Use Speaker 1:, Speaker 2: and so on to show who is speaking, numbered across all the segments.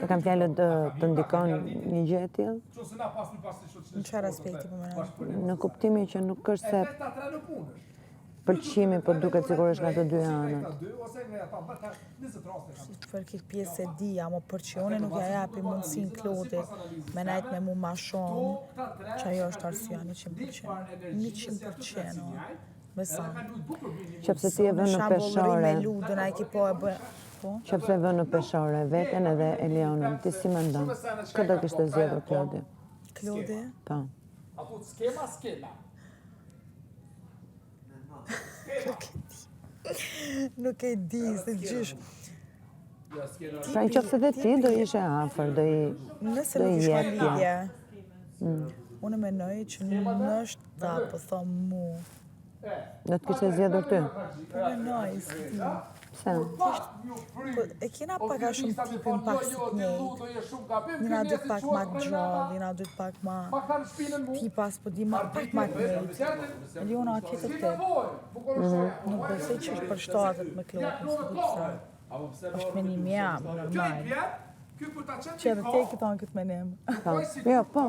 Speaker 1: E kam fjalën të ndikon një gjë e tillë?
Speaker 2: Në çfarë aspekti po mëron?
Speaker 1: Në kuptimin që nuk është se pëlqimi po duket sikur është nga të dy anët.
Speaker 2: Për këtë pjesë e di, ama për që unë nuk ja japi mundësin Klodit me najt me mu ma shumë, që ajo është arsyeja 100%. 100%. Besa.
Speaker 1: Qëpse ti e vën në peshore.
Speaker 2: Me ludën, a i ki po e bë...
Speaker 1: Qëpse vën në peshore, veten edhe Elionën, ti si mendon? Çfarë do kishte zgjedhur Klodi?
Speaker 2: Klodi?
Speaker 1: Po.
Speaker 2: Nuk e di, se gjysh.
Speaker 1: Pra në qofse dhe ti do ishe afër, do i
Speaker 2: Nëse nuk ishka lidhje, unë menoj që nështë ta po thom mu.
Speaker 1: Do të kishte zgjedhur ty?
Speaker 2: Po menoj, si ti.
Speaker 1: Pse?
Speaker 2: E kena pak a shumë tipin pak si të njëjtë. Njëna dytë pak ma të gjallë, njëna dytë pak ma... Ti pas po di pak ma të njëjtë. Eliona a tjetër të. Nuk besoj që është për shtatët me Klodin, së du pësa. është menim jam, normal. Që edhe te këton këtë menim.
Speaker 1: Jo, po.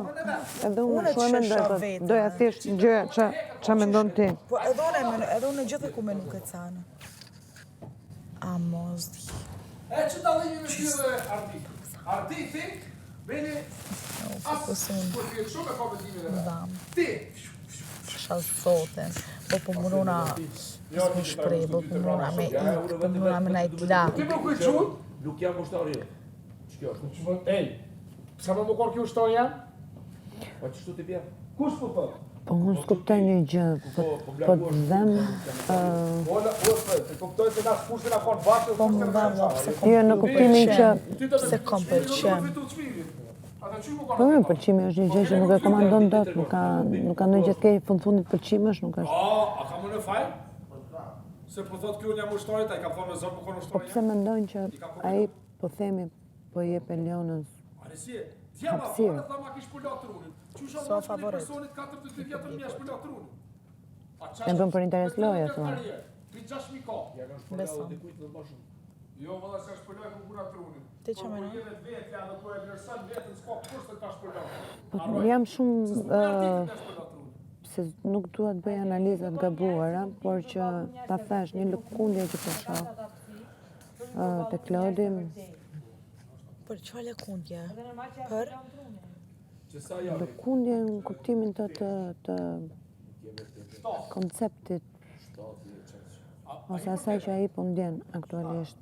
Speaker 1: Edhe unë shumë mendoj, po doja thjesht gjë që mendon ti.
Speaker 2: Po edhe unë gjithë ku menu këtë sanë. A mos di.
Speaker 3: E që dalimi me tjere Arditi, beni asë për tjetë shumë e ka vendimin e vetë. Ti!
Speaker 2: Shazoten, po mënuna më shprej, po mënuna me ikë, po mënuna me najt lakë.
Speaker 3: Ti më kuj qunë?
Speaker 4: Nuk jam ushtar jo. Ç'kjo?
Speaker 3: Ej, s'ka më më korë kjo ushtar jam?
Speaker 4: Po ç'shtu ti bjerë?
Speaker 3: Kush po për?
Speaker 1: Po unë s'kuptoj një gjë, po të dhem...
Speaker 3: Te kuptoj se nga s'kush nga konë bashkë,
Speaker 2: Po më dhem, se kom
Speaker 1: Jo, në kuptimin që...
Speaker 2: Se kom pëlqen.
Speaker 1: Po më pëlqimi është një gjë që nuk e komandon dot, nuk ka ndonjë gjë të keq, fundit pëlqimesh nuk është.
Speaker 3: A ka më në fajnë? Se po thot kjo një ushtarit, a i ka thonë me zonë po konë
Speaker 1: Po
Speaker 3: ushtarit?
Speaker 1: pse mendojnë që ai po themi po jep Elionës hapësirë.
Speaker 2: So favorit.
Speaker 1: E bën për interes loja, thua.
Speaker 2: Beson.
Speaker 3: Jo, vëlla se është përloj për puna trunin.
Speaker 2: Ti që menon?
Speaker 1: Po jam shumë... se nuk dua të bëj analizat gabuara, por që ta thash një lëkundje që po shoh te Klodi.
Speaker 2: Për çfarë lëkundje? Për?
Speaker 1: Lëkundje në kuptimin të konceptit ose asaj që ai po ndjen aktualisht.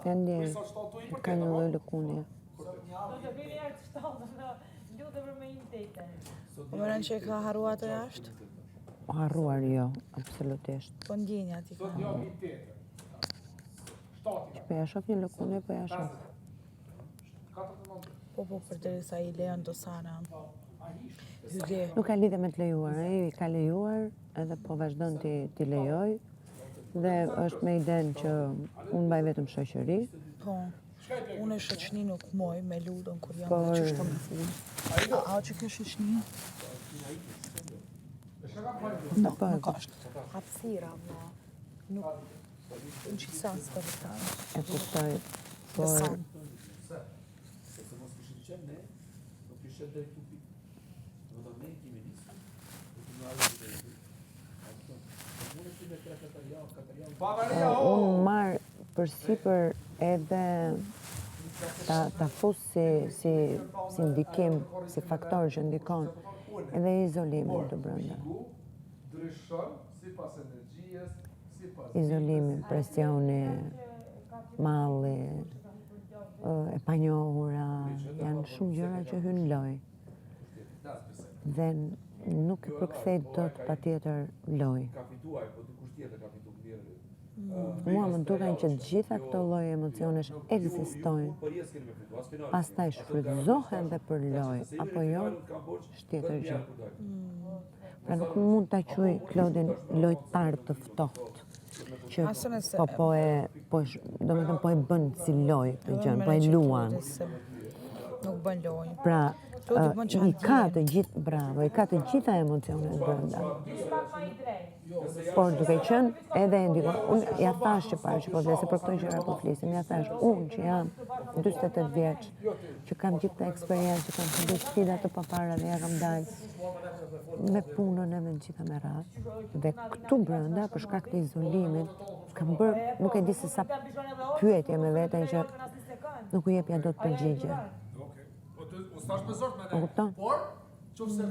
Speaker 1: Ja ndjej, ka një lloj lëkundje.
Speaker 2: Po mëren që e ka harruar të jashtë?
Speaker 1: Harruar jo, absolutisht.
Speaker 2: Po ndjenja ti ka.
Speaker 1: Po ja shoh një lëkundje, po ja shoh.
Speaker 2: Po për të sa i lejon do sana.
Speaker 1: Nuk ka lidhje me të lejuar, ai ka lejuar edhe po vazhdon ti lejoj dhe është me idenë që unë mbaj vetëm shoqëri.
Speaker 2: Po. Unë e shoqni nuk moj me ludën kur jam
Speaker 1: Por-
Speaker 2: dhe që shto me full. A që kjo shoqni? Nuk është. Hapësira, vla. Nuk... Në qisa së të rëtanë.
Speaker 1: E kuptoj, por
Speaker 2: Besan.
Speaker 4: Se mos kishim qenë ne, nuk kishim deri këtu pikë. Do të ne kemi nisur. Do të marrim deri këtu. Unë kemi me
Speaker 1: unë marr përsipër edhe ta fus si ndikim, si faktor që ndikon edhe izolimin të brenda. Izolimi, presioni, malli, e panjohura, janë shumë gjëra që hyn loj. Dhe nuk i përkthej dot patjetër loj. Mua më duken që të gjitha këto lloje emocionesh ekzistojnë, pastaj shfrytëzohen dhe për loj, apo jo, është tjetër gjë. Pra nuk mund ta quaj Klodin lojtar të ftohtë, që po e bën si loj të gjën, po e luan.
Speaker 2: Nuk bën lojë.
Speaker 1: Pra,
Speaker 2: Klodi bën që
Speaker 1: i ka
Speaker 2: handjen.
Speaker 1: të gjithë, bravo, i ka të gjitha emocionet brenda. Por duke qenë edhe ndiko, unë ja thash që parë që po vlese për këto gjëra po flisim, ja thash, unë që jam 48 vjeç, që kam gjithë të eksperiencë, që kam të sfida të papara dhe ja kam dalë me punën e me në gjitha me radhë. Dhe këtu brenda, për shkak të izolimit, kam bërë, nuk e di se sa pyetje me veten që nuk u jepja do të përgjigje.
Speaker 3: O
Speaker 1: kupton?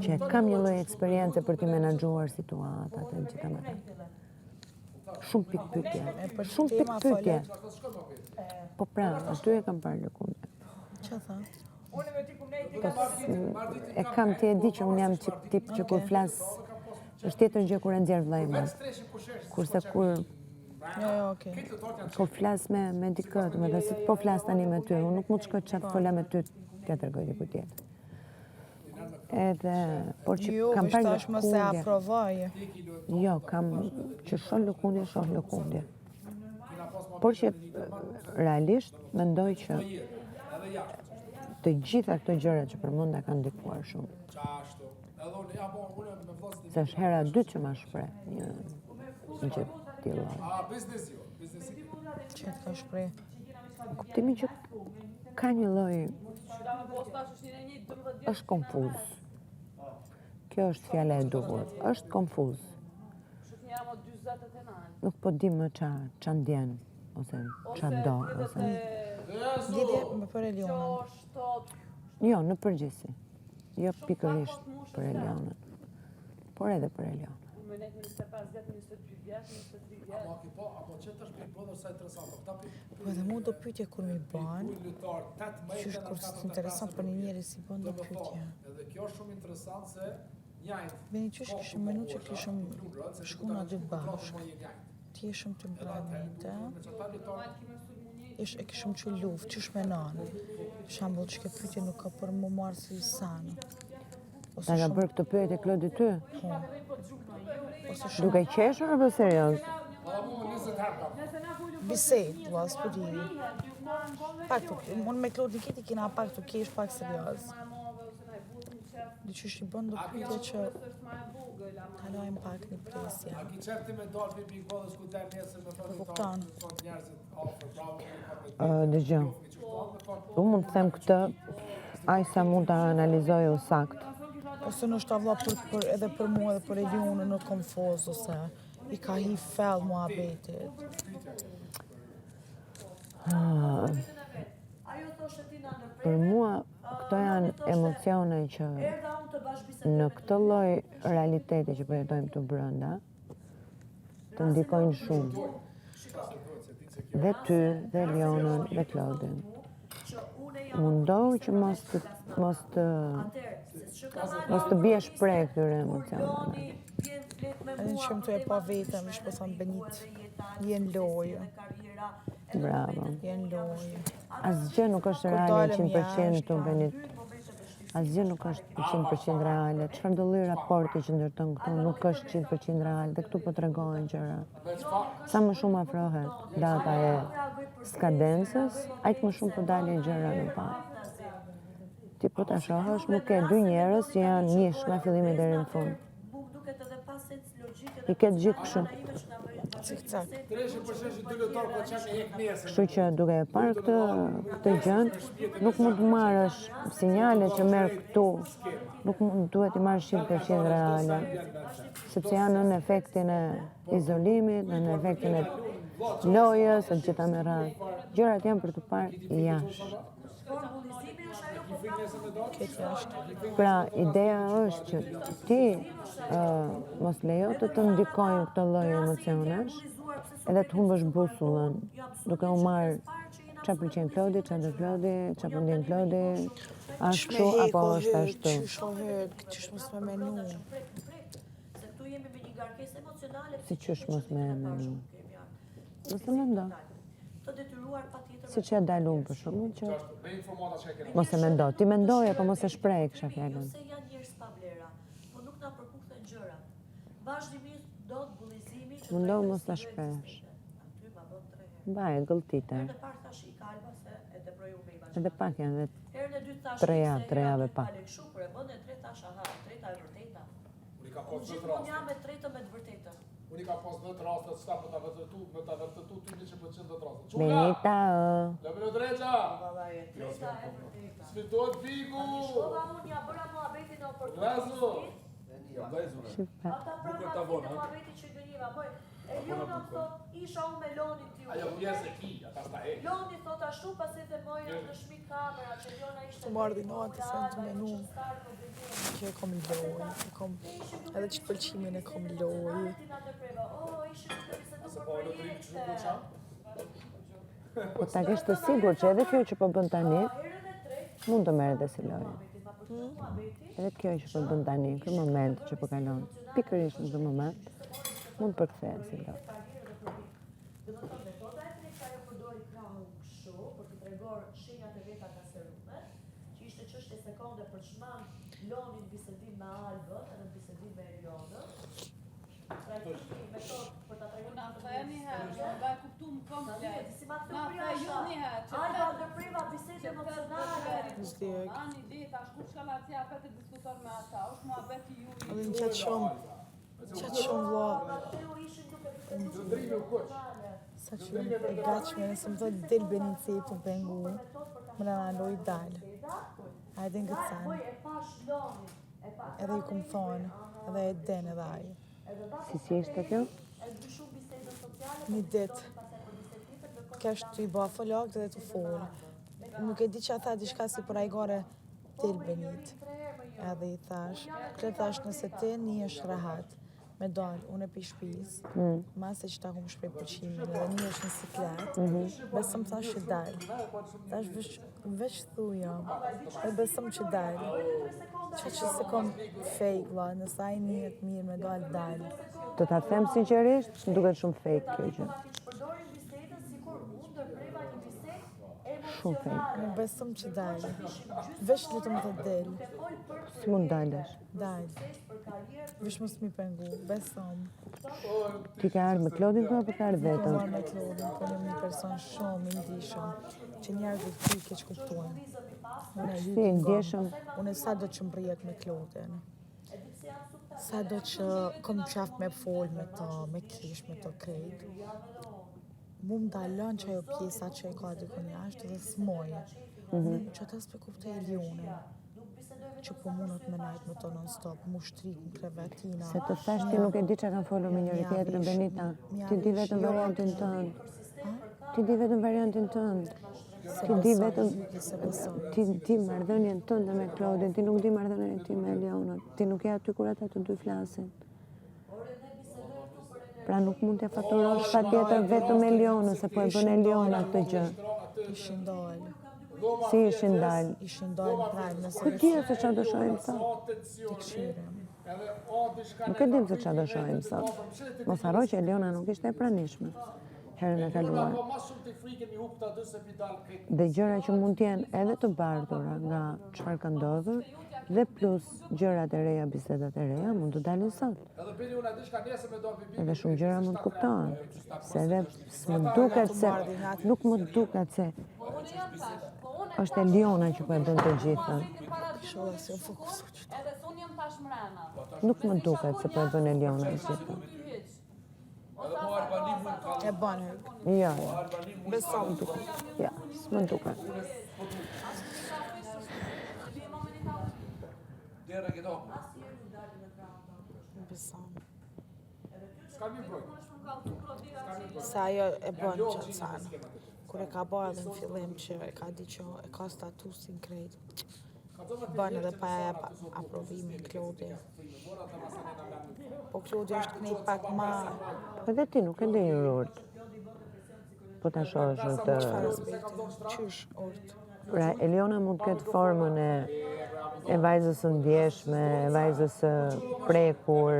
Speaker 1: Që kam një lloj eksperience për të menaxhuar situatat e gjitha me radhë. Shumë pikë pyetje. Shumë pikë pyetje. Po pra, aty e kam parë lëkundë.
Speaker 2: Ç'a tha?
Speaker 1: E kam ti e di që unë jam tip që kur flas është tjetër gjë kur e nxjerr vllai im. Kurse
Speaker 2: Jo, okay.
Speaker 1: kur flas me dikë, domethënë si po flas tani me ty, unë nuk mund të shkoj çat fola me ty t'ja tregoj dikujt tjetër. Edhe, por që
Speaker 2: Jo,
Speaker 1: kam
Speaker 2: veç
Speaker 1: parë
Speaker 2: tash më se
Speaker 1: lëkundje.
Speaker 2: aprovoje.
Speaker 1: Jo, kam që shoh lëkundje. Por që realisht mendoj që të gjitha këto gjëra që përmenda kanë ndikuar shumë. Se është hera e dytë që ma shpreh një gjë tillë.
Speaker 2: Që të ka shpreh.
Speaker 1: Në kuptimin që ka një lloj është konfuz. Kjo është fjala e duhur. Është konfuz. Nuk po di më qa ndjen, ose qa do, ose...
Speaker 2: Lidhje me për Elionën.
Speaker 1: Jo, në përgjithësi. Jo pikërisht për Elionën, por edhe për Elionën.
Speaker 2: Po edhe mu do pyetje kur mi bën, qysh kur s'të interesant për një njeri si bën do pyetje.
Speaker 3: Edhe kjo është shumë interesant se njajt
Speaker 2: Beni qysh kishëm menu që kishëm shku na dy bashk. Ti ishëm të mbranite. E kishëm që luft, qysh me nanë. Për shembull që ke pyetje nuk ka për mu marrë si sanë.
Speaker 1: Ta ka bërë këtë pyetje Klodi ty?
Speaker 2: Ose
Speaker 1: Duke qeshur apo serioz?
Speaker 2: bisedë, valla s'po di. Pak të, unë me Klodin Keti kena pak të kesh, pak serioz. Diqysh i bën do pyetje që kalojmë pak në presje.
Speaker 3: ki qepti me dalë për Big Brother ku der nesër me për
Speaker 2: Kupton.
Speaker 3: sot njerëzit afër bravo.
Speaker 1: Dëgjoj. Unë mund të them këtë, aq sa mund ta analizoj u sakt.
Speaker 2: Ose në shtavla edhe për mua edhe për Elionën në konfoz, ose i ka hi fell muhabetit.
Speaker 1: Për mua, këto janë emocione që në këtë lloj realiteti që po jetojmë këtu brenda, të ndikojnë shumë. Dhe ty, dhe Elionën, dhe Klodin. Mundohu që mos të bie shpreh këtyre emocioneve.
Speaker 2: Edhe në qëmë të e pa vetëm, ishë po thonë Benit, jenë lojë,
Speaker 1: Bravo.
Speaker 2: jenë lojë.
Speaker 1: Asgjë nuk është reale
Speaker 2: dalëm
Speaker 1: 100% të
Speaker 2: jashtë,
Speaker 1: Benit. Asgjë nuk është 100% reale. Çfarë do lloj raporti që ndërton këtu nuk është 100% real dhe këtu po tregohen gjëra. Sa më shumë afrohet data e skadencës, aq më shumë po dalin gjëra në pa. Ti po ta shohësh, nuk ke dy njerëz që janë mish nga fillimi deri në fund. I ke gjithë kështu.
Speaker 2: Cik-cak.
Speaker 3: Treshin për sheshi dy lojtar po çan me hek nesër.
Speaker 1: Kështu që duke e parë këtë gjën, nuk mund të marrësh sinjale që merr këtu, nuk mund duhet i marrësh 100% reale, sepse janë në efektin e izolimit, në efektin e lojës, e gjitha me radhë. Gjërat janë për të parë jashtë.
Speaker 2: Këtë jashtë.
Speaker 1: Pra, ideja është që ti mos lejo të ndikojnë këto lloj emocionesh, edhe të humbësh busullën, duke u marrë çfarë pëlqen Klodi, çfarë do Klodi, çfarë po ndjen Klodi, është kështu apo është ashtu.
Speaker 2: Qysh o hek, qysh mos me menu.
Speaker 1: Si qysh mos me menu. Mos e mendo. Si që e dalë unë për shumë, që
Speaker 3: Me informata që e kena.
Speaker 1: mos e mendo. Ti mendoj, apo mos e shprej kësha fjallën. Mundohu mos ta shpresh. Mbaj, gëlltite. Edhe pak janë dhe 3 javë pa.
Speaker 5: Kur e bën e treta shaha, treta e vërteta.
Speaker 3: Unë ka pas 10
Speaker 5: Gjithmonë jam
Speaker 3: raste.
Speaker 5: me tretën me të vërtetën.
Speaker 3: Unë ka pas 10 raste të sta për ta vërtetu ty 100% të raste. Çuna.
Speaker 1: Benita,
Speaker 3: Lëmë drejta.
Speaker 5: Valla e treta e vërteta.
Speaker 3: Sfidohet Bigu.
Speaker 5: Shkova unë ja bëra muhabetin në
Speaker 3: Lazo.
Speaker 5: oportunitet.
Speaker 4: Ja, vajzune.
Speaker 1: shifë.
Speaker 5: Ata
Speaker 4: Bukur
Speaker 5: pranë
Speaker 4: ta
Speaker 5: aty
Speaker 4: vonë,
Speaker 5: në
Speaker 4: ha?
Speaker 5: muhabetin që gënjiva, moj. E Liona më thot, isha unë me Lonin t'ju.
Speaker 3: Ajo pjesë e ki, ata sta e.
Speaker 5: Loni thot ashtu pasi dhe mojnë në shmi kamera që Liona ishte.
Speaker 2: Të marrë dinati se në të menu. Që e kom lojë, edhe që pëlqimin e kom lojë.
Speaker 1: Po ta kesh të sigur që edhe kjo që po bën tani, mund të merret dhe si lojë. Edhe kjo që po bën tani, në këtë moment që po kalon, pikërisht në këtë moment, mund të përkthehet si lojë.
Speaker 5: Lonin bisedim me Albën, edhe bisedim me Elionën. Trajtimi metodë për ta treguar
Speaker 6: Na theni herë, nga e kuptum komplet.
Speaker 5: Si ma
Speaker 6: Na
Speaker 5: thë
Speaker 6: the ju një herë, që
Speaker 5: Alba ndërpriva bisedë emocionale.
Speaker 2: Zdjek.
Speaker 6: Ani ditë, ashtu shka la tja për të diskutor me ata, është mua beti ju i
Speaker 2: Edhe në qatë shumë vla,
Speaker 5: Mateu ishin duke biseduar
Speaker 3: Drejme u koç.
Speaker 2: sa që e gatshme, nëse më thot del Benici të pengu, më në loj dalë. A e din këtë sen,
Speaker 5: e pash Lonin, e pash
Speaker 2: edhe ju kom thonë, edhe e den edhe ajo.
Speaker 1: Si ishte kjo?
Speaker 5: e ndryshu bisedën sociale.
Speaker 2: Një ditë, kesh të i ba folakt edhe të folë. Nuk e di që a tha diçka si për ajgore del Benit. Edhe i thash, këtë thash nëse ti një është rahat, me dalë, unë e pi shpis, mase që ta kumë shprej pëlqimin, edhe një është në siklet, besëm thash që dalë. Thash veç thuja, e besëm që dalë. Që se kom fake, la, nëse ai njët mirë me dalë.
Speaker 1: Do ta them sinqerisht, duket shumë fake kjo gjë.
Speaker 5: Përdorin bisedën sikur unë ndërpreva një bisedë
Speaker 1: Shumë fake.
Speaker 2: Unë besëm që dalë. Veç lutëm të del,
Speaker 1: Si mund dalësh?
Speaker 2: dalë. Veç mos mi pengu, besëm.
Speaker 1: Ti ke ardhur me Klodin këtu apo ke ardhur
Speaker 2: Ko
Speaker 1: vetëm?
Speaker 2: marrë me Klodin, po një person shumë i ndishëm, që njerëzit ty keq kuptuan. Unë e
Speaker 1: Si
Speaker 2: lytë
Speaker 1: ndjeshëm,
Speaker 2: unë sa do që mbrijet me Klodin. Sa do që kom qaf me fol me ta, me kish, me to krejt. Mu më dalën që ajo pjesa që e ka dikun jashtë dhe s'moje. Që ta s'pe kupte e Lionin. Që po mundot me najt me to non-stop, mu shtrik në krevetina.
Speaker 1: se të thash ti nuk e di që kanë folur me njëri tjetrin Benita. Ti di vetëm variantin tënd. Ti di vetëm variantin tënd. Ti di vetëm
Speaker 2: Se besoj.
Speaker 1: ti marrëdhënien tënde me Klodin, ti nuk di marrëdhënien time me Elionën. Ti nuk je aty kur ata të dy flasin. Pra nuk mund t'ja faturosh patjetër vetëm Elionën, se po e bën Eliona këtë gjë.
Speaker 2: Ishin dalë.
Speaker 1: Si ishin dalë?
Speaker 2: Ishin dalë prajmë nëse
Speaker 1: Ku di se çfarë do shohim sot?
Speaker 2: të këshirem.
Speaker 1: Nuk e dim se çfarë do shohim sot. Mos harro që Eliona nuk ishte e pranishme herën e kaluar.
Speaker 3: Po mas shumë të frikën mi hupta dy se pi dalë krejt.
Speaker 1: Dhe gjëra që mund t'jenë edhe të bardhura nga çfarë ka ndodhur, dhe plus gjërat e reja, bisedat e reja mund të dalin sot.
Speaker 3: Edhe bini unë a diçka nesër me dalë pipi.
Speaker 1: Edhe shumë gjëra mund kuptohen. Se edhe s'më duket se, nuk më duket se
Speaker 6: Unë jam tash, po unë
Speaker 1: është Eliona që po e bën të gjithën.
Speaker 2: Shola si o fokusu që
Speaker 6: edhe se unë jam tash mrena.
Speaker 1: Nuk më duket se po e bën Eliona të gjithën.
Speaker 4: Edhe po Albani mund ka
Speaker 2: e banë.
Speaker 1: Jo,
Speaker 4: Albani mund
Speaker 2: Besam.
Speaker 1: ja, s'më duket.
Speaker 4: dera që do.
Speaker 2: Besam.
Speaker 3: S'ka një broj.
Speaker 2: Se ajo e bën që të sanë. Kur e ka bërë edhe në fillim që e ka di që e ka statusin krejt. Bën edhe pa e aprovimin Klodi. Po Klodi është knejt pak ma
Speaker 1: Po dhe ti nuk e ndej urtë. Po ta shohësh në të...
Speaker 2: çfarë respekti. Qysh urt.
Speaker 1: Pra, Eliona mund të ketë formën e vajzës së ndjeshme, e vajzës së prekur,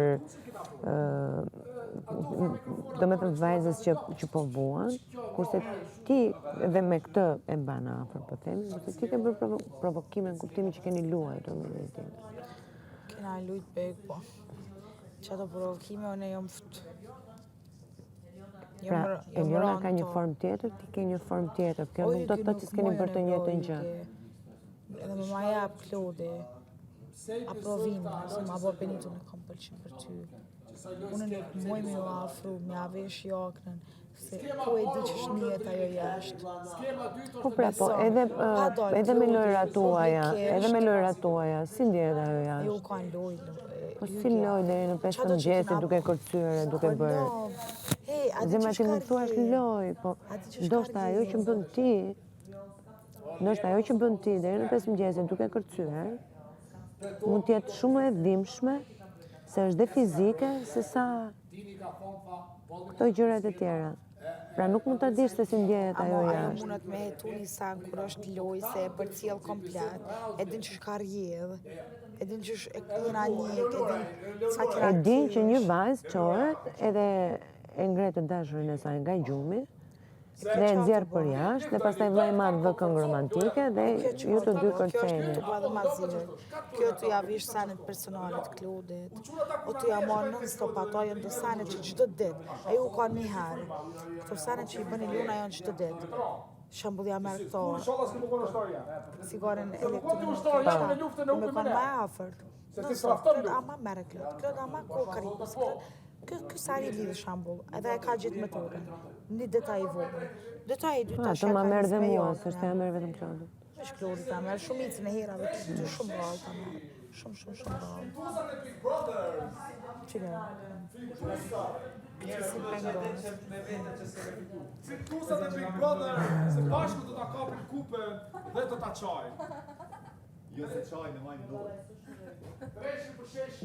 Speaker 1: do me thënë vajzës që po vuan, kurse ti edhe me këtë e bana afër po themi, kurse ti ke bërë provokime në kuptimin që keni luajtur me njëri tjetrin.
Speaker 2: Kena lujt beg, po. Që ato provokime, unë jom fët.
Speaker 1: Pra, Eliona ka një formë tjetër, ti ke një formë tjetër. Kjo nuk do të thotë që s'keni bërë të njëjtën gjë.
Speaker 2: Edhe më ma jap Klodi aprovimin, se ma bo Benito në kam pëlqim për ty. Unë nuk muj me u afru, me avesh jaknën, se ku e di që shnijet ajo jashtë.
Speaker 1: Po pra, po, edhe me lojrat tuaja, si ndjehet ajo
Speaker 2: Jo
Speaker 1: jashtë?
Speaker 2: kanë lojë.
Speaker 1: Po si loj deri në 5 mëngjesi duke kërcyre, duke bërë.
Speaker 2: Hey, a di
Speaker 1: Zemra
Speaker 2: që
Speaker 1: ti më
Speaker 2: shka
Speaker 1: thua është loj, po ndoshta ajo që bën ti deri në 5 mëngjesi duke kërcyer, mund të jetë shumë e dhimbshme, se është dhe fizike, se sa këto gjërat e tjera. Pra nuk mund ta dish se si ndjehet ajo
Speaker 2: ajo
Speaker 1: jashtë.
Speaker 2: mundet me hetu një san kur është loj se e për cilë komplet, e din që është ka rjedh, e din që është e këna njek, e din sa kira
Speaker 1: E din që një vajzë qohet edhe e ngretë dashurin e saj nga gjumi, dhe e nxjerr për jashtë, dhe pastaj vllai i madh vë këngë romantike dhe ju të dy kërceni.
Speaker 2: Kjo është ma zirë. Kjo të ja vish sanet personalet Klodit, o të ja marrë non stop ato janë do sanet që çdo ditë, e ju ka një herë. Këto sanet që i bëni Luna janë çdo ditë. Shembull ja merr këto
Speaker 3: Inshallah s'ke bëgon shtoria.
Speaker 2: sigaren
Speaker 3: Po ti
Speaker 2: elektronike.
Speaker 3: shtoria në luftën e
Speaker 2: Me
Speaker 3: ukën
Speaker 2: kanë
Speaker 3: e.
Speaker 2: ma afërt.
Speaker 3: Se ti
Speaker 2: Non
Speaker 3: s'rafton
Speaker 2: stop,
Speaker 3: lu.
Speaker 2: ama merr Klod ama kokarit. Ky sari lidh shembull, edhe e ka gjithë metodën. Një detaj i vogël. Detaj i dyta
Speaker 1: Ato ma merr dhe mua, s'është ja merr vetëm Klodi.
Speaker 2: Është Klodi ta merr shumicën e herave, ty shumë rrallë ta merr. Shumë rrallë. Çfarë? Si pengon.
Speaker 3: Fituzat e Big Brother, se bashkë do ta kapin kupën dhe do ta çajnë.
Speaker 7: Jo se çaj në majnë dorë.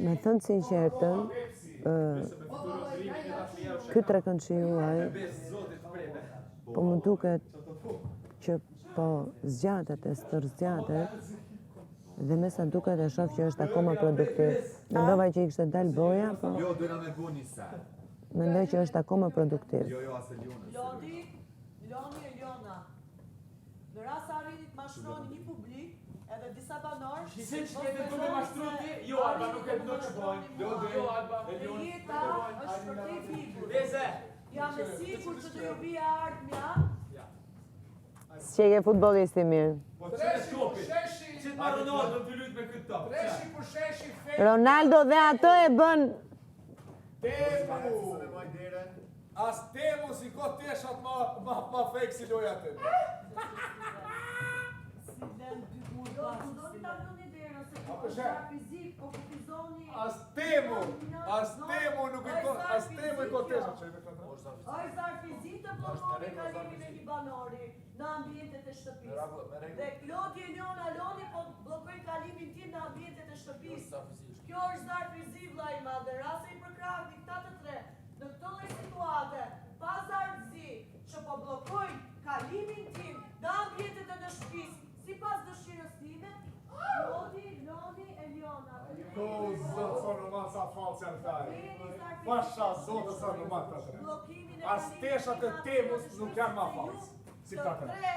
Speaker 1: Me thënë sinqertën, ky trekëndshi juaj, po më duket që po zgjatet e stërzgjatet, dhe me sa duket e shoh që është akoma produktiv. Mendova që i kishte dalë boja, po
Speaker 7: Jo, dojna me bu një sa.
Speaker 1: mendoj që është akoma produktiv.
Speaker 7: Jo, asë Ljona.
Speaker 5: Loni e Ljona. Në rast se arrinit mashroni një publik, edhe disa banorë,
Speaker 4: Si që kete du me mashtru ti? Jo, Alba, nuk e do që bojnë. Jo, Alba.
Speaker 5: Jeta është për te figur.
Speaker 4: Leze!
Speaker 5: Jam e sigur që do ju bia ardhmja,
Speaker 1: S'qe futbollisti mirë.
Speaker 4: Po që e shkopi? Që të marrë Ronaldo të lytë me këtë top?
Speaker 3: Treshi për sheshi fe.
Speaker 1: Ronaldo dhe ato e bën
Speaker 3: Temu.
Speaker 7: Me majnë derën.
Speaker 3: As temu si ko teshat ma fake si loja të.
Speaker 5: si vend dy burë
Speaker 6: Do
Speaker 5: bashkë.
Speaker 6: doni ta bëni derën se
Speaker 3: Apo
Speaker 6: po
Speaker 3: shë?
Speaker 6: është fizik, po kufizoni.
Speaker 3: As temu nuk i ko, as temu i ko teshat që i me këtë.
Speaker 5: Është zar fizik të blokoni kalimin e një banori në ambientet e shtëpisë. Dhe Klodi e Ljona Loni po bllokojnë kalimin tim në ambientet e shtëpisë. Kjo është zar fizik vlla i madh, dhe rasti i përkrahti këta të tre në këtë lloj situate, pa zartëzi që po bllokojnë kalimin tim në ambientet e shtëpisë, sipas dëshirës time, Klodi, Loni e Ljona.
Speaker 3: Ko zotë sa në matë sa falë që janë taj. Pasha zotë sa në matë të tre. As teshat e temus nuk janë ma falës. Si këta të tre.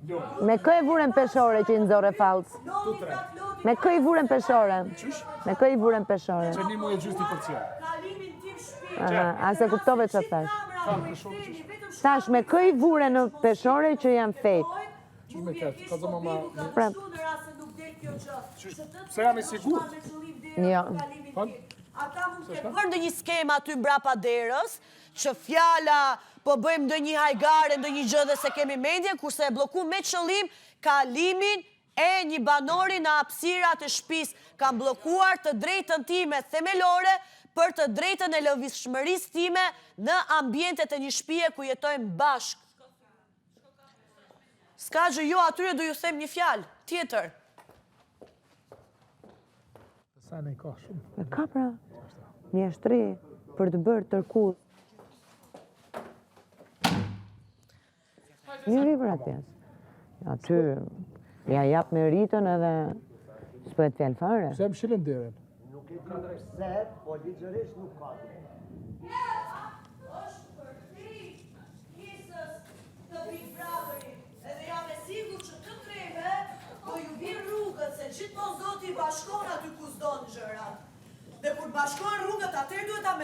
Speaker 3: Ljona.
Speaker 1: me kë e vuren peshore që i nxorre fallc. Me kë i vuren peshore? Me kë i vuren peshore?
Speaker 3: Që një mu e gjysti për cjerë.
Speaker 5: Kalimin tim shpirt.
Speaker 1: Aha, a se kuptove që thash. Thash me kë i vuren në peshore që janë fake.
Speaker 3: Që me këtë, ka zë mama...
Speaker 1: Pra,
Speaker 3: Se jam i sigur.
Speaker 1: Jo.
Speaker 5: Ata mund të bërë ndonjë skemë aty mbrapa derës, që fjala po bëjmë ndonjë hajgare, ndonjë gjë dhe se kemi mendje, kurse e blloku me qëllim kalimin e një banori në hapësirat e shtëpisë. Kam bllokuar të drejtën time themelore për të drejtën e lëvizshmërisë time në ambientet e një shtëpie ku jetojmë bashkë. Ska gjë, jo, atyre do ju them një fjalë tjetër.
Speaker 3: Sa ne ka shumë.
Speaker 1: E ka pra, mjeshtri për të bërë tërkull. Njëri për atjes. Aty, ja jap me ritën edhe s'pëhet fjallë fare.
Speaker 3: Se më shilën derën.
Speaker 8: Nuk e di se, po ligjërisht nuk ka.
Speaker 5: Është për ti nisës të Big Brotherit, edhe jam e sigur që të treve do ju vi rrugët, se gjithmonë Zoti i bashkon aty ku s'don gjërat. Dhe kur bashkon rrugët, atëherë duhet ta